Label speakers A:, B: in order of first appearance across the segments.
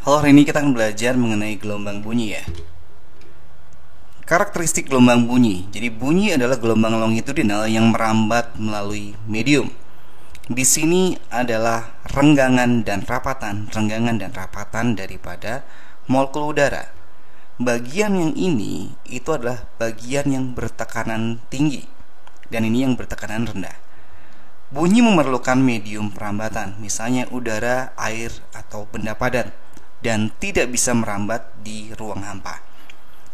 A: Halo, hari ini kita akan belajar mengenai gelombang bunyi ya. Karakteristik gelombang bunyi. Jadi bunyi adalah gelombang longitudinal yang merambat melalui medium. Di sini adalah renggangan dan rapatan daripada molekul udara. Bagian yang ini itu adalah bagian yang bertekanan tinggi dan ini yang bertekanan rendah. Bunyi memerlukan medium perambatan, misalnya udara, air, atau benda padat, dan tidak bisa merambat di ruang hampa.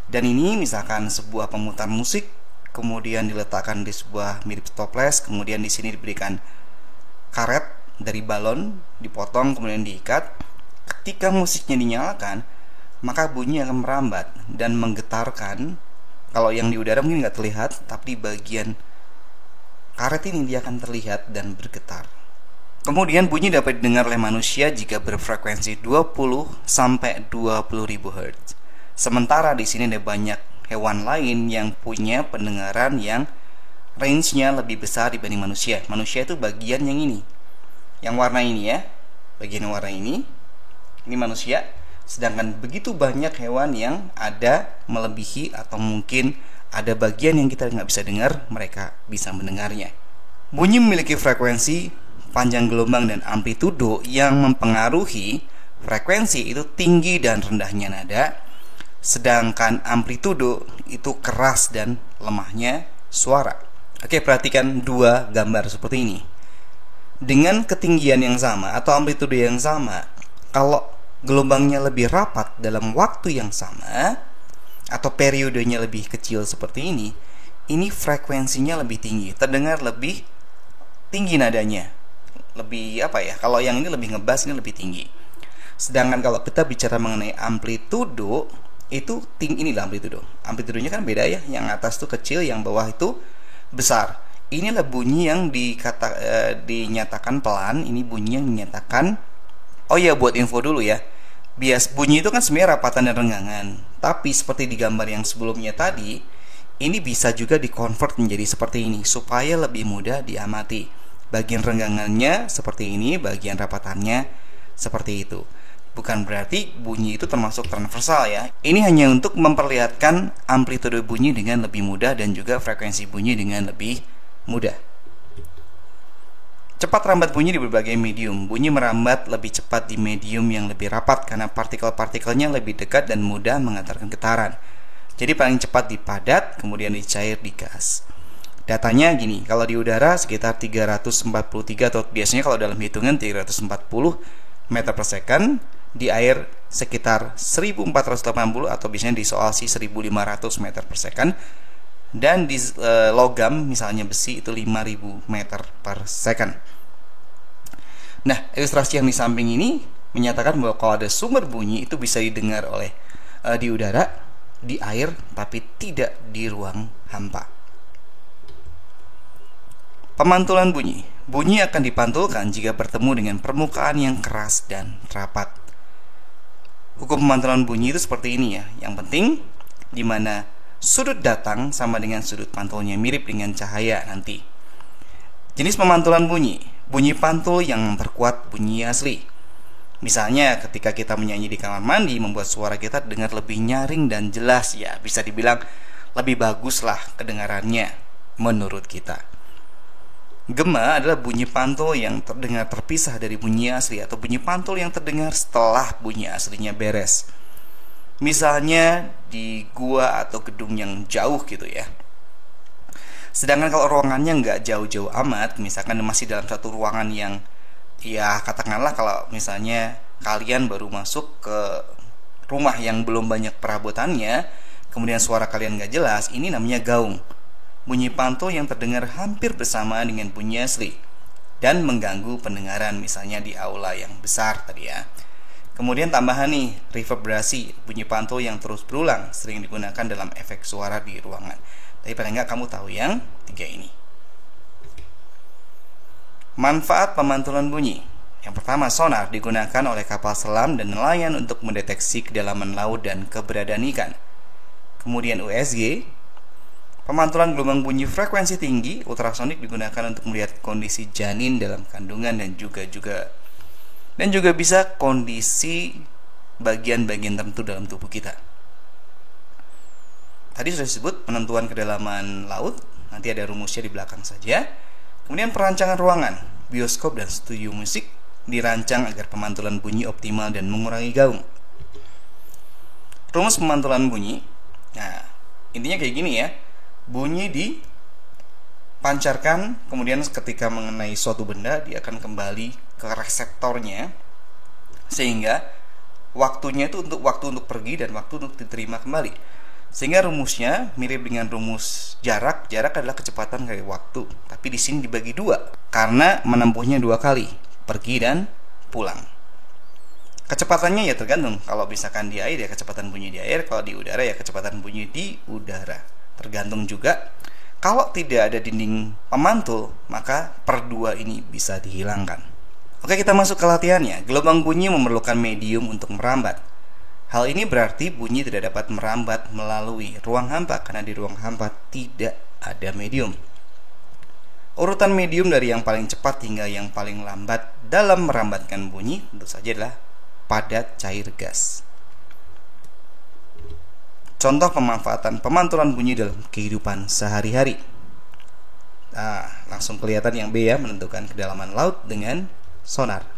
A: Dan ini misalkan sebuah pemutar musik, kemudian diletakkan di sebuah mirip toples, kemudian di sini diberikan karet dari balon, dipotong kemudian diikat. Ketika musiknya dinyalakan, maka bunyi akan merambat dan menggetarkan. Kalau yang di udara mungkin nggak terlihat, tapi di bagian karet ini dia akan terlihat dan bergetar. Kemudian bunyi dapat didengar oleh manusia jika berfrekuensi 20 sampai 20.000 Hz. Sementara di sini ada banyak hewan lain yang punya pendengaran yang range-nya lebih besar dibanding manusia. Manusia itu bagian yang ini. Yang warna ini ya. Bagian yang warna ini manusia. Sedangkan begitu banyak hewan yang ada melebihi atau mungkin ada bagian yang kita nggak bisa dengar, mereka bisa mendengarnya. Bunyi memiliki frekuensi, panjang gelombang, dan amplitudo yang mempengaruhi frekuensi itu tinggi dan rendahnya nada, sedangkan amplitudo itu keras dan lemahnya suara. Oke, perhatikan dua gambar seperti ini. Dengan ketinggian yang sama atau amplitudo yang sama, kalau gelombangnya lebih rapat dalam waktu yang sama atau periodenya lebih kecil seperti ini frekuensinya lebih tinggi, terdengar lebih tinggi nadanya. Lebih apa ya? Kalau yang ini lebih ngebas, ini lebih tinggi. Sedangkan kalau kita bicara mengenai amplitudo, itu tinggi, inilah amplitudo. Amplitudonya kan beda ya, yang atas itu kecil, yang bawah itu besar. Inilah bunyi yang dinyatakan pelan, ini bunyi yang dinyatakan. Oh ya, buat info dulu ya. Bunyi itu kan sebenarnya rapatan dan renggangan. Tapi seperti di gambar yang sebelumnya tadi, ini bisa juga dikonvert menjadi seperti ini supaya lebih mudah diamati. Bagian renggangannya seperti ini, bagian rapatannya seperti itu. Bukan berarti bunyi itu termasuk transversal ya. Ini hanya untuk memperlihatkan amplitudo bunyi dengan lebih mudah dan juga frekuensi bunyi dengan lebih mudah. Cepat rambat bunyi di berbagai medium. Bunyi merambat lebih cepat di medium yang lebih rapat karena partikel-partikelnya lebih dekat dan mudah mengantarkan getaran. Jadi paling cepat di padat, kemudian di cair, di gas. Datanya gini, kalau di udara sekitar 343 atau biasanya kalau dalam hitungan 340 meter per second, di air sekitar 1480 atau biasanya di soal sih 1500 meter per second, dan di logam misalnya besi itu 5000 meter per second. Nah, ilustrasi yang di samping ini menyatakan bahwa kalau ada sumber bunyi itu bisa didengar oleh di udara, di air, tapi tidak di ruang hampa. Pemantulan bunyi. Bunyi akan dipantulkan jika bertemu dengan permukaan yang keras dan rapat. Hukum pemantulan bunyi itu seperti ini ya. Yang penting di mana sudut datang sama dengan sudut pantulnya, mirip dengan cahaya nanti. Jenis pemantulan bunyi. Bunyi pantul yang memperkuat bunyi asli. Misalnya ketika kita menyanyi di kamar mandi, membuat suara kita dengar lebih nyaring dan jelas ya. Bisa dibilang lebih baguslah kedengarannya menurut kita. Gema adalah bunyi pantul yang terdengar terpisah dari bunyi asli atau bunyi pantul yang terdengar setelah bunyi aslinya beres. Misalnya di gua atau gedung yang jauh gitu ya. Sedangkan kalau ruangannya nggak jauh-jauh amat, misalkan masih dalam satu ruangan yang ya katakanlah kalau misalnya kalian baru masuk ke rumah yang belum banyak perabotannya, kemudian suara kalian nggak jelas, ini namanya gaung. Bunyi pantul yang terdengar hampir bersamaan dengan bunyi asli dan mengganggu pendengaran misalnya di aula yang besar tadi ya. Kemudian tambahan nih, reverberasi, bunyi pantul yang terus berulang, sering digunakan dalam efek suara di ruangan. Tapi paling nggak kamu tahu yang tiga ini. Manfaat pemantulan bunyi. Yang pertama, sonar digunakan oleh kapal selam dan nelayan untuk mendeteksi kedalaman laut dan keberadaan ikan. Kemudian USG, pemantulan gelombang bunyi frekuensi tinggi, ultrasonik digunakan untuk melihat kondisi janin dalam kandungan dan juga bisa kondisi bagian-bagian tertentu dalam tubuh kita. Tadi sudah disebut penentuan kedalaman laut, nanti ada rumusnya di belakang saja. Kemudian perancangan ruangan, bioskop dan studio musik dirancang agar pemantulan bunyi optimal dan mengurangi gaung. Rumus pemantulan bunyi, nah intinya kayak gini ya, bunyi dipancarkan, kemudian ketika mengenai suatu benda dia akan kembali ke reseptornya, sehingga waktunya itu untuk waktu untuk pergi dan waktu untuk diterima kembali. Sehingga rumusnya mirip dengan rumus jarak. Jarak adalah kecepatan kali waktu, tapi di sini dibagi dua karena menempuhnya dua kali, pergi dan pulang. Kecepatannya ya tergantung. Kalau misalkan di air ya kecepatan bunyi di air, kalau di udara ya kecepatan bunyi di udara. Tergantung juga. Kalau tidak ada dinding pemantul, maka per dua ini bisa dihilangkan. Oke, kita masuk ke latihannya. Gelombang bunyi memerlukan medium untuk merambat. Hal ini berarti bunyi tidak dapat merambat melalui ruang hampa karena di ruang hampa tidak ada medium. Urutan medium dari yang paling cepat hingga yang paling lambat dalam merambatkan bunyi tentu saja adalah padat cair gas. Contoh pemanfaatan pemantulan bunyi dalam kehidupan sehari-hari. Nah, langsung kelihatan yang B ya, menentukan kedalaman laut dengan sonar.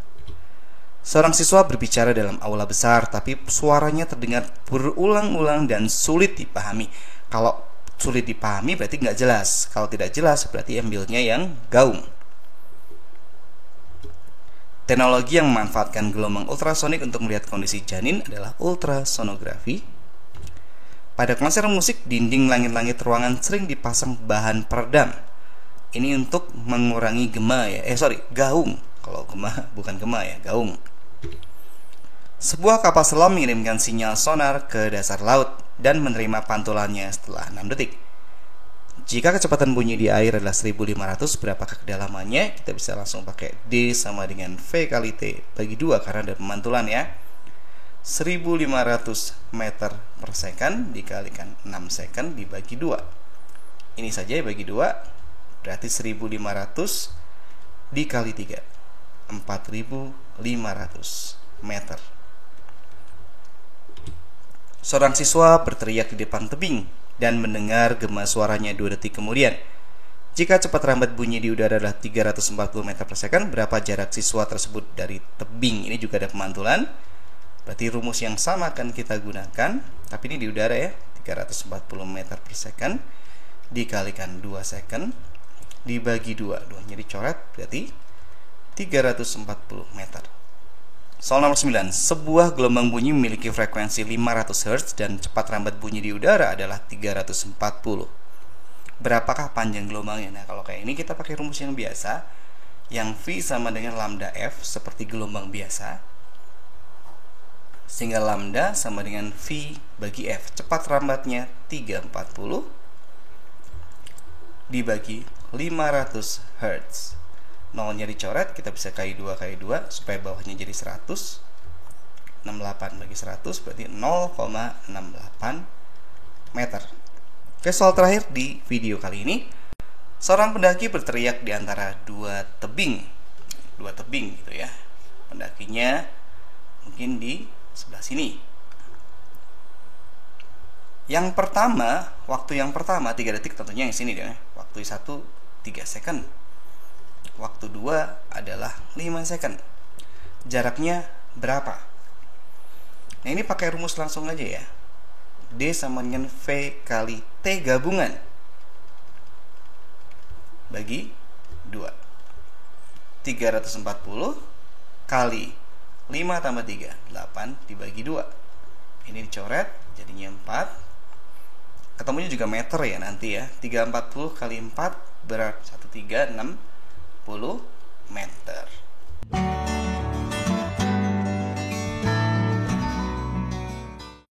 A: Seorang siswa berbicara dalam aula besar, tapi suaranya terdengar berulang-ulang dan sulit dipahami. Kalau sulit dipahami berarti nggak jelas. Kalau tidak jelas berarti ambilnya yang gaung. Teknologi yang memanfaatkan gelombang ultrasonik untuk melihat kondisi janin adalah ultrasonografi. Pada konser musik, dinding langit-langit ruangan sering dipasang bahan peredam. Ini untuk mengurangi gema ya. Gaung. Kalau gema bukan gema ya, gaung. Sebuah kapal selam mengirimkan sinyal sonar ke dasar laut dan menerima pantulannya setelah 6 detik. Jika kecepatan bunyi di air adalah 1500, berapakah kedalamannya? Kita bisa langsung pakai D sama dengan V kali T bagi 2 karena ada pemantulan ya. 1500 meter per second dikalikan 6 second dibagi 2. Ini saja bagi 2 berarti 1500 dikali 3, 4500 meter. Seorang siswa berteriak di depan tebing dan mendengar gema suaranya 2 detik kemudian. Jika cepat rambat bunyi di udara adalah 340 meter per second, berapa jarak siswa tersebut dari tebing? Ini juga ada pemantulan. Berarti rumus yang sama akan kita gunakan, tapi ini di udara ya, 340 meter per second dikalikan 2 second dibagi 2. 2-nya dicoret berarti 340 meter. Soal nomor 9. Sebuah gelombang bunyi memiliki frekuensi 500 Hz dan cepat rambat bunyi di udara adalah 340. Berapakah panjang gelombangnya? Nah, kalau kayak ini kita pakai rumus yang biasa, yang V sama dengan lambda F seperti gelombang biasa. Sehingga lambda sama dengan V bagi F. Cepat rambatnya 340 dibagi 500 Hz. Nolnya dicoret, kita bisa kali 2 supaya bawahnya jadi 100. 68 bagi 100 berarti 0,68 meter. Oke, soal terakhir di video kali ini. Seorang pendaki berteriak di antara dua tebing gitu ya. Pendakinya mungkin di sebelah sini. Waktu yang pertama 3 detik tentunya yang sini deh. Waktu 1 3 second. Waktu 2 adalah 5 second. Jaraknya berapa? Nah, ini pakai rumus langsung aja ya. D sama dengan V kali T gabungan bagi 2. 340 kali 5 tambah 3, 8 dibagi 2. Ini dicoret jadinya 4. Ketemunya juga meter ya nanti ya. 340 kali 4 berarti 1360 meter.